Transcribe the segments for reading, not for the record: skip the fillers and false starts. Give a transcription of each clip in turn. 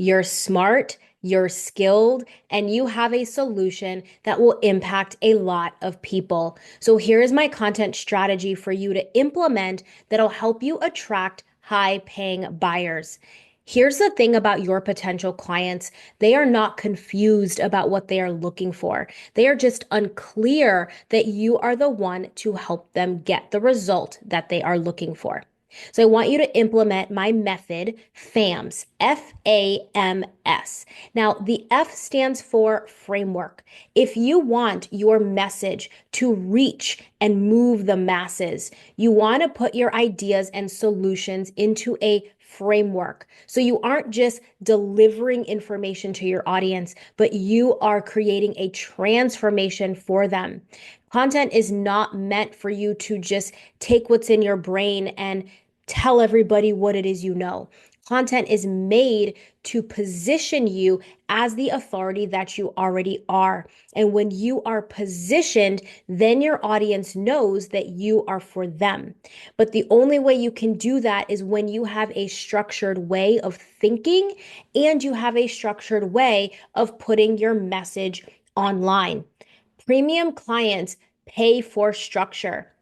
You're smart, you're skilled, and you have a solution that will impact a lot of people. So here's my content strategy for you to implement that'll help you attract high-paying buyers. Here's the thing about your potential clients. They are not confused about what they are looking for. They are just unclear that you are the one to help them get the result that they are looking for. So I want you to implement my method, FAMS, F-A-M-S. Now, the F stands for framework. If you want your message to reach and move the masses, you want to put your ideas and solutions into a framework. So you aren't just delivering information to your audience, but you are creating a transformation for them. Content is not meant for you to just take what's in your brain and tell everybody what it is you know. Content is made to position you as the authority that you already are. And when you are positioned, then your audience knows that you are for them. But the only way you can do that is when you have a structured way of thinking and you have a structured way of putting your message online. Premium clients pay for structure.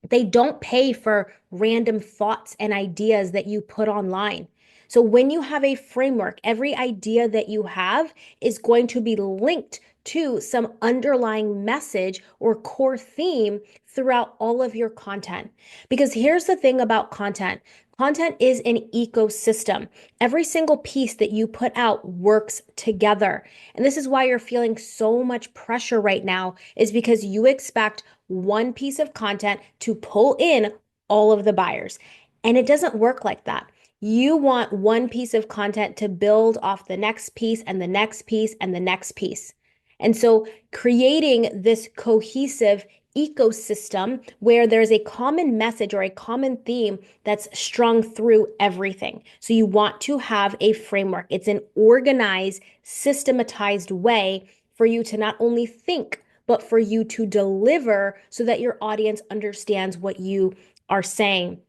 They don't pay for random thoughts and ideas that you put online. So when you have a framework, every idea that you have is going to be linked to some underlying message or core theme throughout all of your content. Because here's the thing about content. Content is an ecosystem. Every single piece that you put out works together. And this is why you're feeling so much pressure right now, is because you expect one piece of content to pull in all of the buyers. And it doesn't work like that. You want one piece of content to build off the next piece and the next piece and the next piece. And so creating this cohesive ecosystem where there's a common message or a common theme that's strung through everything. So you want to have a framework. It's an organized, systematized way for you to not only think, but for you to deliver so that your audience understands what you are saying.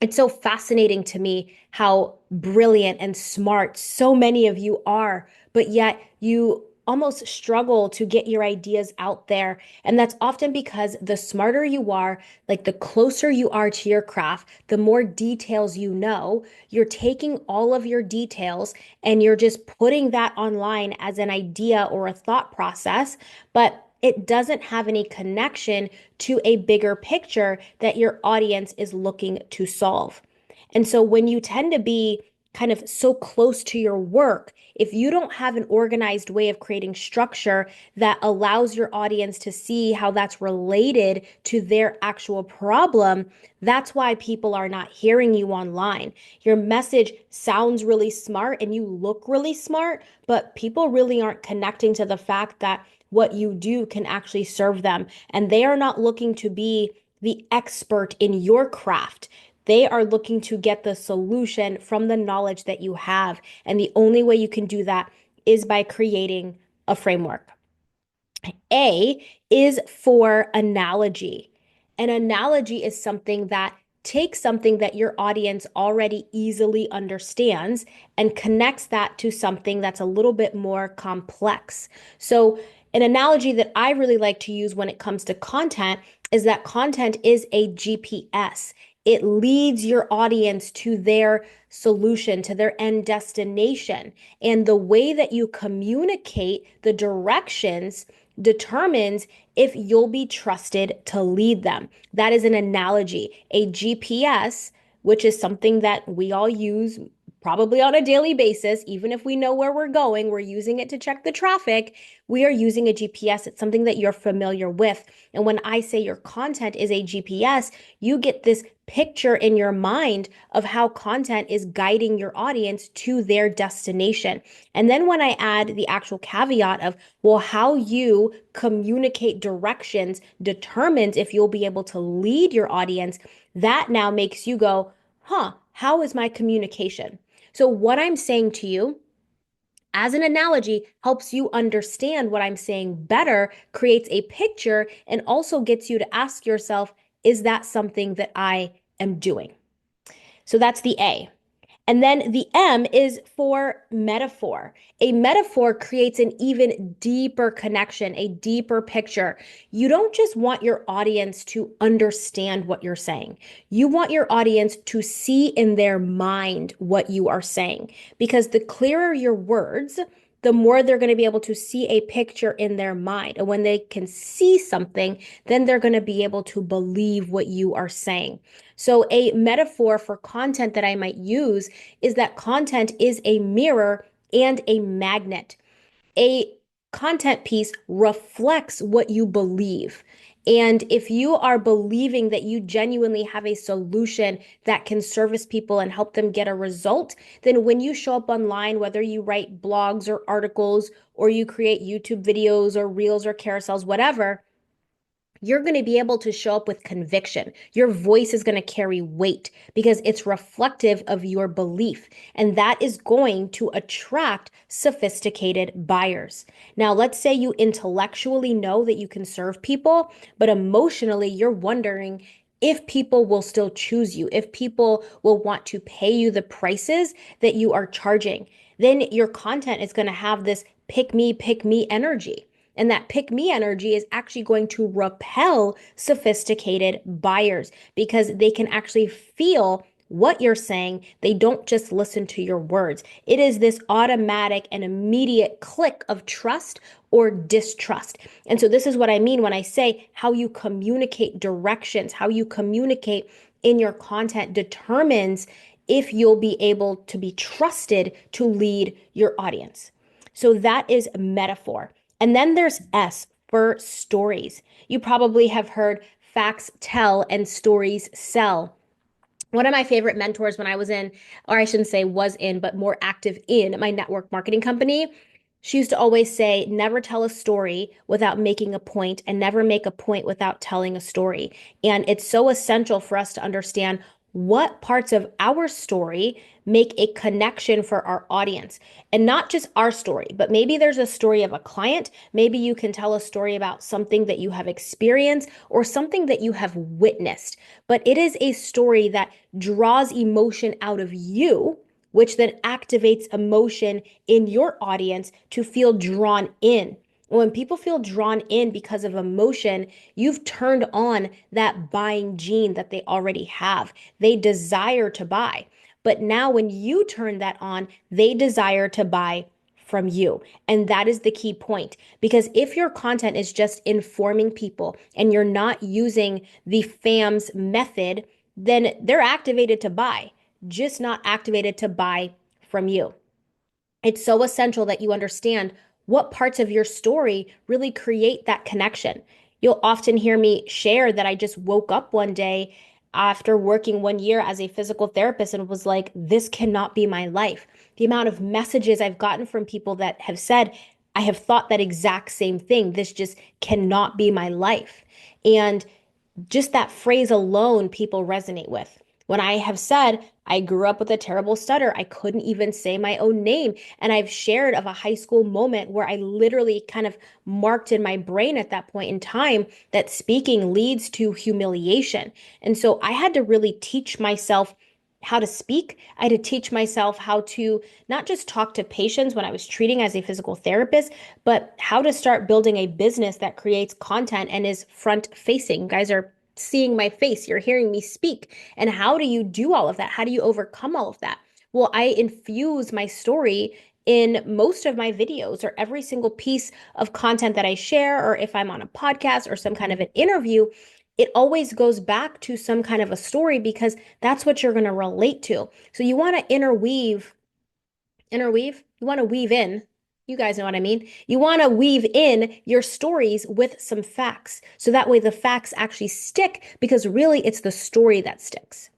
It's so fascinating to me how brilliant and smart so many of you are, but yet you almost struggle to get your ideas out there. And that's often because the smarter you are, like the closer you are to your craft, the more details you know, you're taking all of your details and you're just putting that online as an idea or a thought process. But it doesn't have any connection to a bigger picture that your audience is looking to solve. And so when you tend to be kind of so close to your work, if you don't have an organized way of creating structure that allows your audience to see how that's related to their actual problem, that's why people are not hearing you online. Your message sounds really smart and you look really smart, but people really aren't connecting to the fact that what you do can actually serve them. And they are not looking to be the expert in your craft. They are looking to get the solution from the knowledge that you have. And the only way you can do that is by creating a framework. A is for analogy. An analogy is something that takes something that your audience already easily understands and connects that to something that's a little bit more complex. So, an analogy that I really like to use when it comes to content is that content is a GPS. It leads your audience to their solution, to their end destination. And the way that you communicate the directions determines if you'll be trusted to lead them. That is an analogy. A GPS, which is something that we all use probably on a daily basis, even if we know where we're going, we're using it to check the traffic. We are using a GPS. It's something that you're familiar with. And when I say your content is a GPS, you get this picture in your mind of how content is guiding your audience to their destination. And then when I add the actual caveat of, well, how you communicate directions determines if you'll be able to lead your audience, that now makes you go, huh, how is my communication? So, what I'm saying to you as an analogy helps you understand what I'm saying better, creates a picture, and also gets you to ask yourself, is that something that I am doing? So that's the A. And then the M is for metaphor. A metaphor creates an even deeper connection, a deeper picture. You don't just want your audience to understand what you're saying. You want your audience to see in their mind what you are saying. Because the clearer your words, the more they're going to be able to see a picture in their mind. And when they can see something, then they're going to be able to believe what you are saying. So, a metaphor for content that I might use is that content is a mirror and a magnet. A content piece reflects what you believe. And if you are believing that you genuinely have a solution that can service people and help them get a result, then when you show up online, whether you write blogs or articles or you create YouTube videos or reels or carousels, whatever, you're going to be able to show up with conviction. Your voice is going to carry weight because it's reflective of your belief. And that is going to attract sophisticated buyers. Now, let's say you intellectually know that you can serve people, but emotionally you're wondering if people will still choose you, if people will want to pay you the prices that you are charging. Then your content is going to have this pick me energy. And that pick me energy is actually going to repel sophisticated buyers because they can actually feel what you're saying. They don't just listen to your words. It is this automatic and immediate click of trust or distrust. And so, this is what I mean when I say how you communicate directions, how you communicate in your content determines if you'll be able to be trusted to lead your audience. So, that is metaphor. And then there's S for stories. You probably have heard facts tell and stories sell. One of my favorite mentors when I was in, or I shouldn't say was in, but more active in my network marketing company, she used to always say, never tell a story without making a point and never make a point without telling a story. And it's so essential for us to understand what parts of our story make a connection for our audience. And not just our story, but maybe there's a story of a client. Maybe you can tell a story about something that you have experienced or something that you have witnessed. But it is a story that draws emotion out of you, which then activates emotion in your audience to feel drawn in. When people feel drawn in because of emotion, you've turned on that buying gene that they already have. They desire to buy. But now, when you turn that on, they desire to buy from you. And that is the key point. Because if your content is just informing people and you're not using the FAMS method, then they're activated to buy, just not activated to buy from you. It's so essential that you understand what parts of your story really create that connection. You'll often hear me share that I just woke up one day after working 1 year as a physical therapist and was like, this cannot be my life. The amount of messages I've gotten from people that have said, I have thought that exact same thing. This just cannot be my life. And just that phrase alone, people resonate with. When I have said, I grew up with a terrible stutter, I couldn't even say my own name. And I've shared of a high school moment where I literally kind of marked in my brain at that point in time that speaking leads to humiliation. And so I had to really teach myself how to speak. I had to teach myself how to not just talk to patients when I was treating as a physical therapist, but how to start building a business that creates content and is front facing. You guys are seeing my face, you're hearing me speak. And how do you do all of that? How do you overcome all of that? Well, I infuse my story in most of my videos or every single piece of content that I share, or if I'm on a podcast or some kind of an interview, it always goes back to some kind of a story because that's what you're going to relate to. So you want to you want to weave in. You guys know what I mean. You want to weave in your stories with some facts. So that way the facts actually stick because really it's the story that sticks.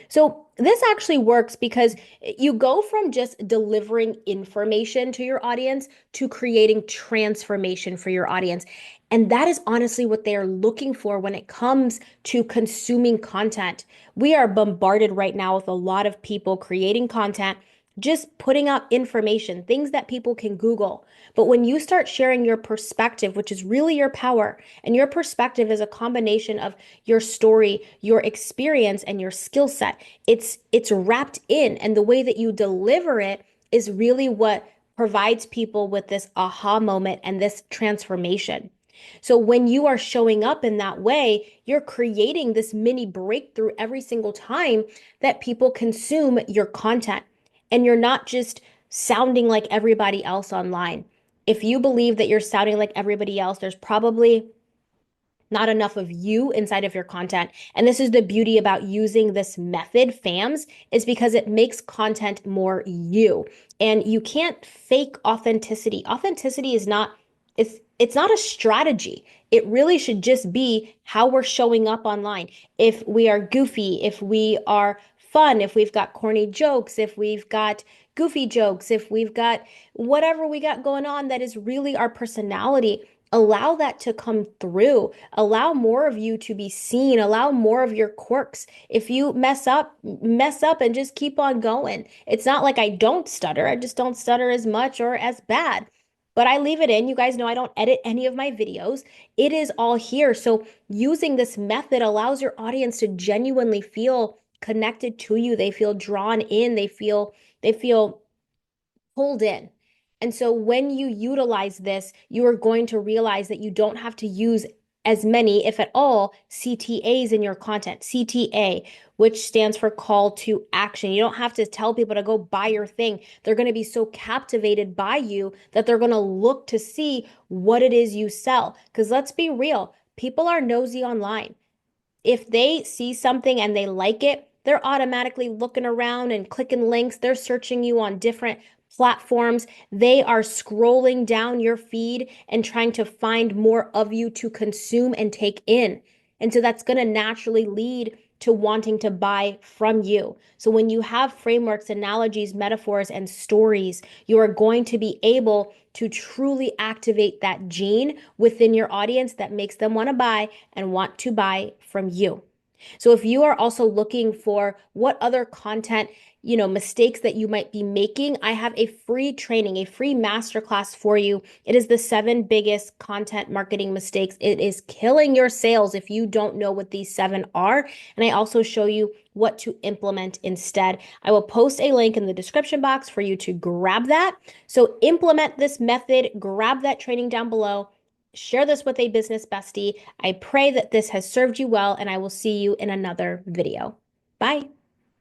So this actually works because you go from just delivering information to your audience to creating transformation for your audience. And that is honestly what they are looking for when it comes to consuming content. We are bombarded right now with a lot of people creating content just putting out information, things that people can Google. But when you start sharing your perspective, which is really your power, and your perspective is a combination of your story, your experience, and your skill set, it's wrapped in, and the way that you deliver it is really what provides people with this aha moment and this transformation. So when you are showing up in that way, you're creating this mini breakthrough every single time that people consume your content. And you're not just sounding like everybody else online. If you believe that you're sounding like everybody else, there's probably not enough of you inside of your content. And this is the beauty about using this method, FAMS, is because it makes content more you. And you can't fake authenticity. Authenticity is not it's not a strategy. It really should just be how we're showing up online. If we are goofy, if we are fun, if we've got corny jokes, if we've got goofy jokes, if we've got whatever we got going on that is really our personality, allow that to come through. Allow more of you to be seen. Allow more of your quirks. If you mess up and just keep on going. It's not like I don't stutter. I just don't stutter as much or as bad. But I leave it in. You guys know I don't edit any of my videos. It is all here. So using this method allows your audience to genuinely feel connected to you. They feel drawn in. They feel pulled in. And so when you utilize this, you are going to realize that you don't have to use as many, if at all, CTAs in your content. CTA, which stands for call to action. You don't have to tell people to go buy your thing. They're going to be so captivated by you that they're going to look to see what it is you sell. Because let's be real, people are nosy online. If they see something and they like it, they're automatically looking around and clicking links. They're searching you on different platforms. They are scrolling down your feed and trying to find more of you to consume and take in. And so that's going to naturally lead to wanting to buy from you. So when you have frameworks, analogies, metaphors, and stories, you are going to be able to truly activate that gene within your audience that makes them want to buy and want to buy from you. So if you are also looking for what other content, mistakes that you might be making, I have a free training, a free masterclass for you. It is the 7 biggest content marketing mistakes. It is killing your sales if you don't know what these 7 are. And I also show you what to implement instead. I will post a link in the description box for you to grab that. So implement this method, grab that training down below. Share this with a business bestie. I pray that this has served you well, and I will see you in another video. Bye.